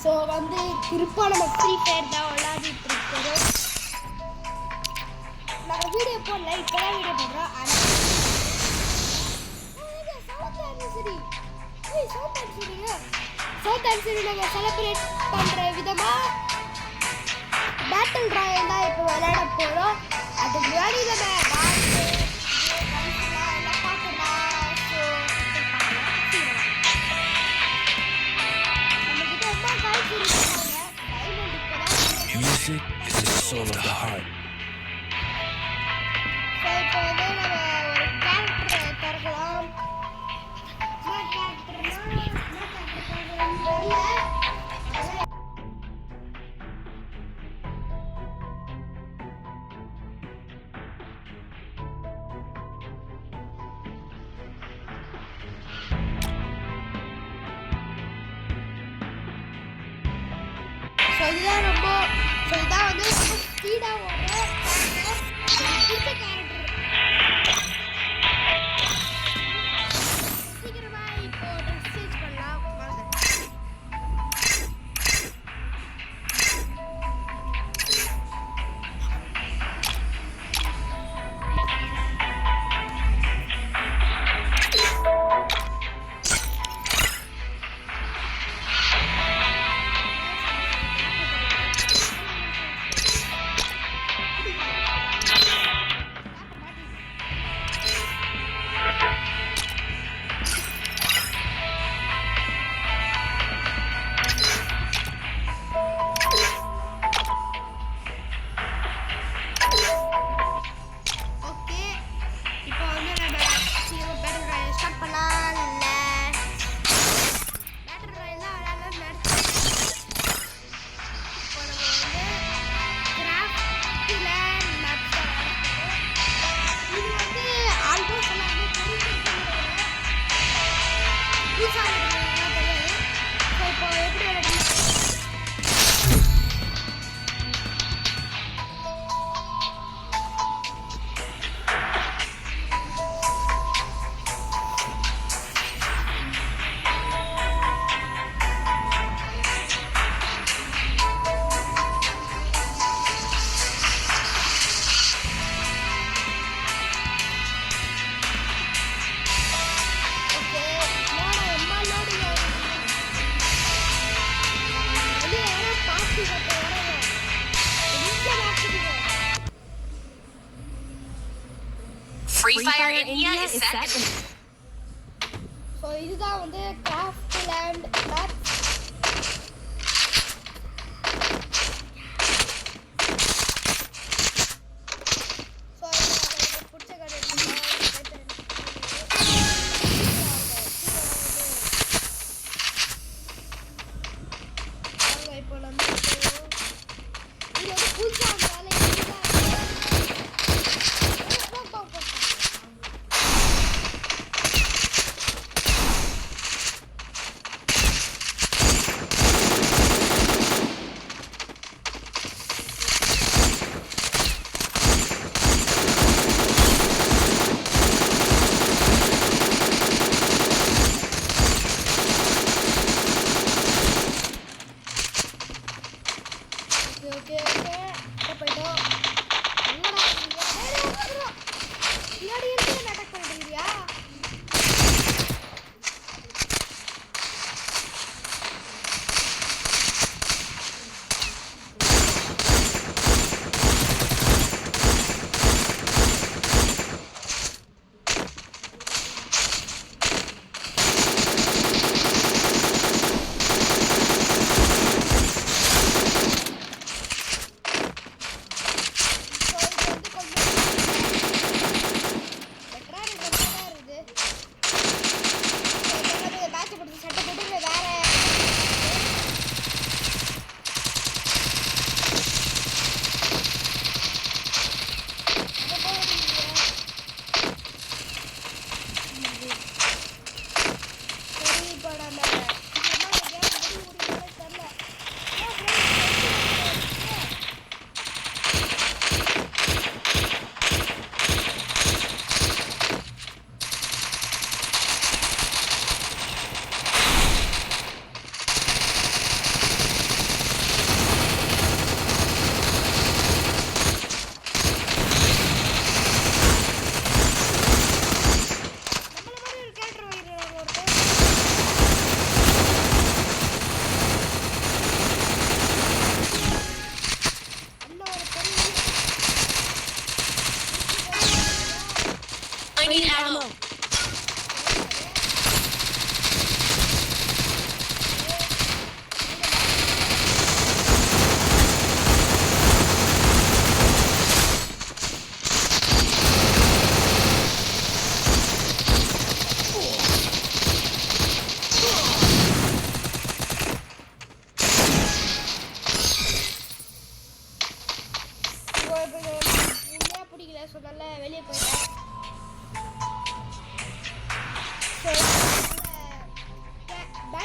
So வந்து திருப்பா நம்ம free fire தான் விளையாடிட்டு இருக்கிறோம். நாங்கள் வீடியோ போடல, இப்போ தான் வீடியோ போடுறோம். ஆனால் சவுத் ஆன்சரி நாங்கள் செலிப்ரேட் பண்ணுற விதமாக பேட்டில் ராயல் தான் இப்போ விளையாட போகிறோம். அதுக்கு முன்னாடி நம்ம எல்லாம் பார்க்கலாம். ஸோ நம்மக்கிட்ட அம்மா காய்ச்சி இருக்காங்க. டைமண்ட் இப்போ தான் Music is the soul of the heart. So இப்போ வந்து நம்ம ஒரு கேரக்டரை திறக்கலாம். ஸ்மார்ட் கேரக்டர்னா தெரியல. ஸோ இதுதான் ரொம்ப இதான் வந்து ரொம்ப ஸ்பீடாக ஓடுற பிடிச்ச கேரக்டர். சீக்கிரமாக இப்போ ட்ரெஸ் சேஞ்ச் பண்ணலாம் வாங்க. ஓகே இப்போ வந்து நம்ம சீக்கிரமாக பேட்டில் ராயல் ஸ்டார்ட் பண்ணலாம். இல்லை பேட்டில் ராயல்லாம் விளையாடலாம் நடத்து. இப்போ நம்ம வந்து கிராஃப்டில் மேப்ஸ் தான் விளையாடுறோம். இது வந்து ஆல்மோஸ்ட் எல்லாமே தெரிஞ்சிருக்கோம். புதுசாக இருக்கிறவங்களாம் தெரியாது. ஸோ இப்போ எப்படி விளையாடலாம்? ஓகே லோடு எம்மா லோடு வெளியே யாரோ பார்த்து கட்ட வரவங்க எங்கே பார்த்துக்கீங்க. Free Fire India is set. So இதுதான் வந்து கிராஃப்ட் லேண்ட் மேப். ஸோ எனக்கு பிடிச்ச கடை இப்போ நம்ம இது வந்து புதுசாக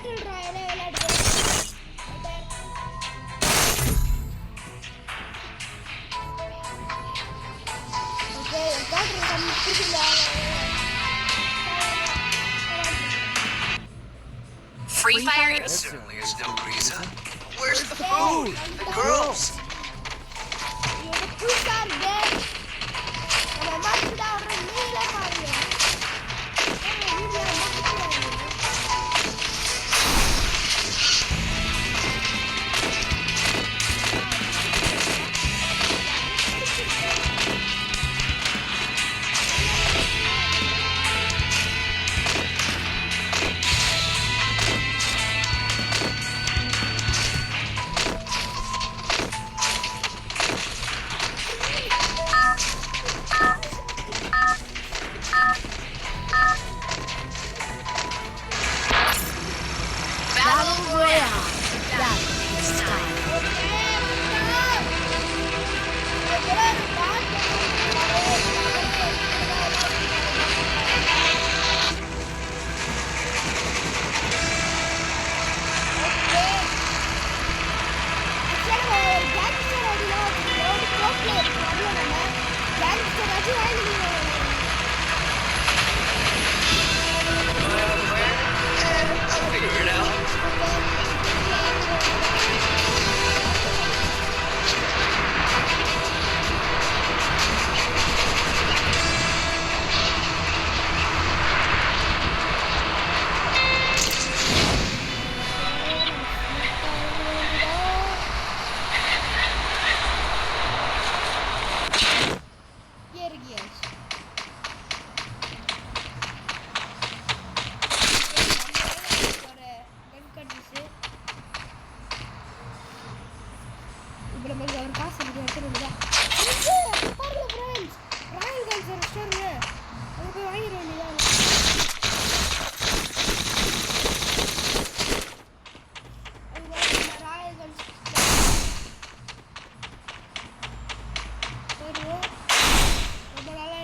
பேட்டில் ராயலே விளையாடுறோம். ஓகே பேட்டில் ராய் பிடிச்சிருக்கா? Free Fire. That certainly is no reason. Where's the food? The girls? இது புதுசா இருக்கு. நம்ம மாத்திட்டா ஒரு நீல பாருங்க. வீடியோ மாத்திட்டாங்க. Battle Royale. That is time. I'll figure it out. இப்போ நம்ம ஒரு காசு எடுத்துருந்தா பாருங்க ஃப்ரெண்ட்ஸ் ராயல் கன்ஸ் ரெஸ்டாரண்ட் அங்க போய் வாங்கிட வேண்டியதான் ராயல் கன்ஸ் போடுவோம் ரொம்ப நல்லா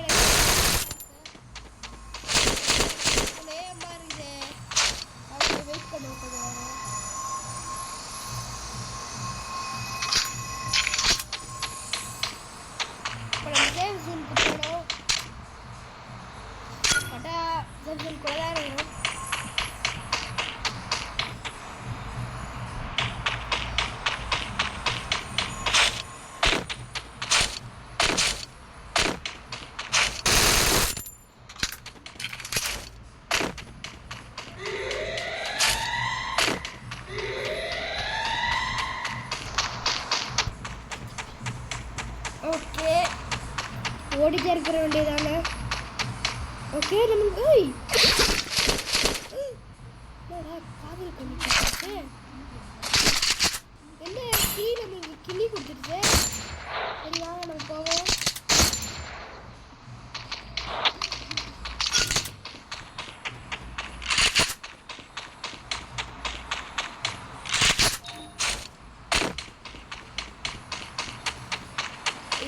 பாருங்க அவங்க வெயிட் பண்ண கொஞ்சம் சேவ் ஜோனுக்கு போனோம் பட்டா சேவ் ஜோனுக்குள்ள தான் இருக்கணும் ஓகே ஓடிட்டே இருக்கிற வேண்டியதானே ஓகே நமக்கு காதல் பண்ணிட்டு என்ன கிளி நம்மளுக்கு கிளி கொடுத்துருச்சு சரி வாங்க நம்ம போவோம்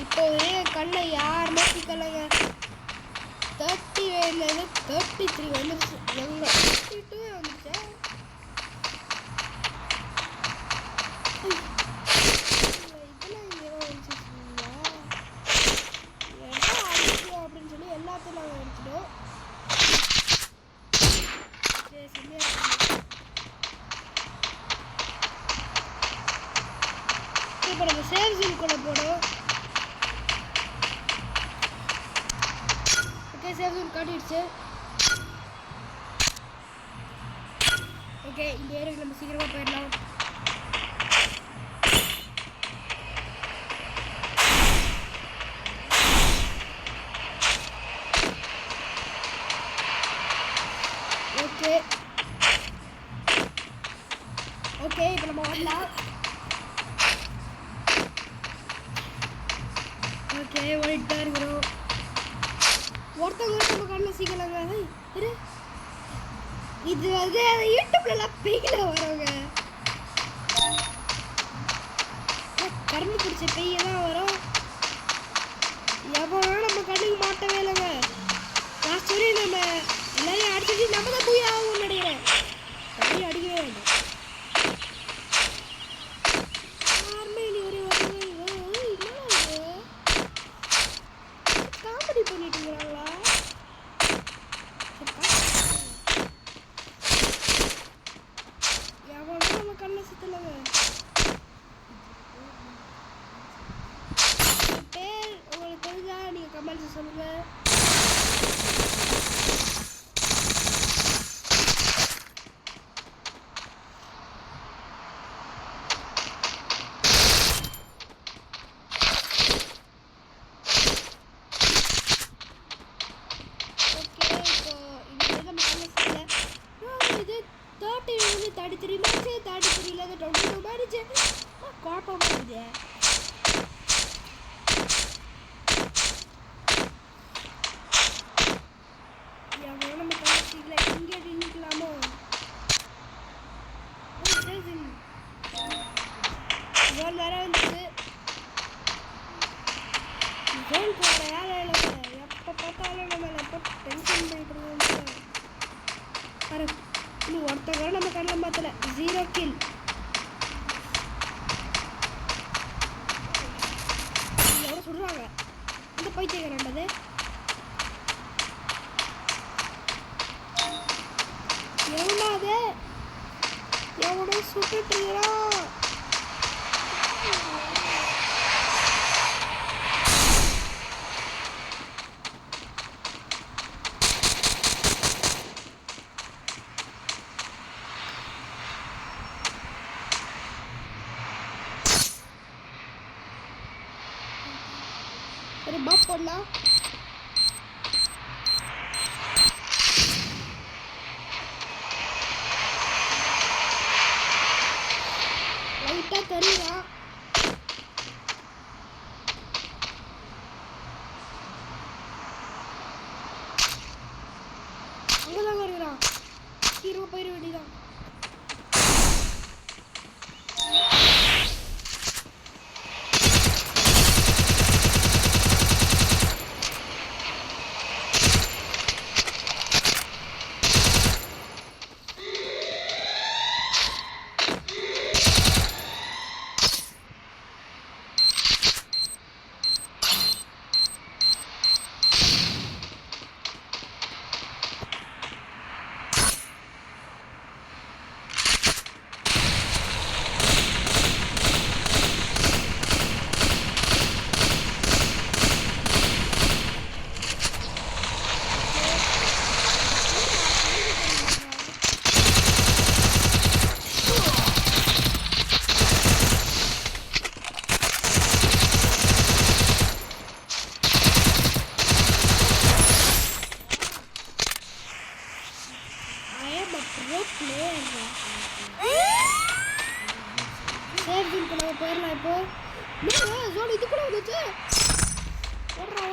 இப்போ ஒரே கண்ணை யார் மாற்றிக்கலங்க 30 வேணுது 33 வந்துருச்சு எவ்வளோ 32 வந்துச்சா இதெல்லாம் இங்கே வந்துச்சுங்களா ஏன்னா அடிக்கும் அப்படின்னு சொல்லி எல்லாத்தையும் நாங்கள் எடுத்துட்டோம் சரி செம்மையாக இப்போ நம்ம சேவ் ஜோன் கூட போடும் சேவ் ஜோன் காட்டிடுச்சு ஓகே இந்த ஏரியாவுக்கு நம்ம சீக்கிரமாக போயிடலாம் ஓகே ஓகே இப்போ நம்ம வரலாம் ஓகே ஓடிட்டு தான் இருக்கிறோம் ஒருத்தவங்க நம்ம கண்ணில் சீக்கிரங்க இரு இது வந்து யூடியூப்லாம் பெய்யில வரவங்க கரும்பு பிடிச்ச பெய்ய தான் வரும் எவ்வளோ நம்ம கண்ணுக்கு மாட்டவே இல்லைங்க நான் சொல்லி நம்ம எல்லாரையும் அடிச்சுட்டு நம்ம தான் போய் ஆகும்னு நினைக்கிறேன் அப்படியே அடிக்கவே பத்தலங்க. பேர் உங்களுக்கு தெரிஞ்சா நீங்க கமெண்ட்ஸ் சொல்லுங்க. இது 33 மேட்ச் 33ல 22 மேட்ச் குழப்பமா இருக்குது. எவ்வளோ நம்ம கலசிக்கல இங்கே நிற்கலாமோ. கோல் வேற வந்துச்சு. கோல் போட வேலை இல்லை. எப்போ பார்த்தாலும் நம்ம எப்போ டென்ஷன் பண்ணிட்டு இருக்கோம். பாரு இன்னும் ஒருத்தவரை நம்ம கண்ணில் மாற்றல. 0 கில். எவ்வளோ சொல்கிறாங்க இந்த பைத்தியக்காரன்றது. எவ்வளோ எவ்வளோ சுட்டுட்டு இருக்கிறான். ஒரு பாப் போடலாம். லைட்டா தெரியுதா. அங்கதான் வருகிறான். ஹீரோ போயிட வேண்டியதான். போயிடலாம் இப்போ. ஜோன் இது கூட வந்துச்சு. ஓடுறா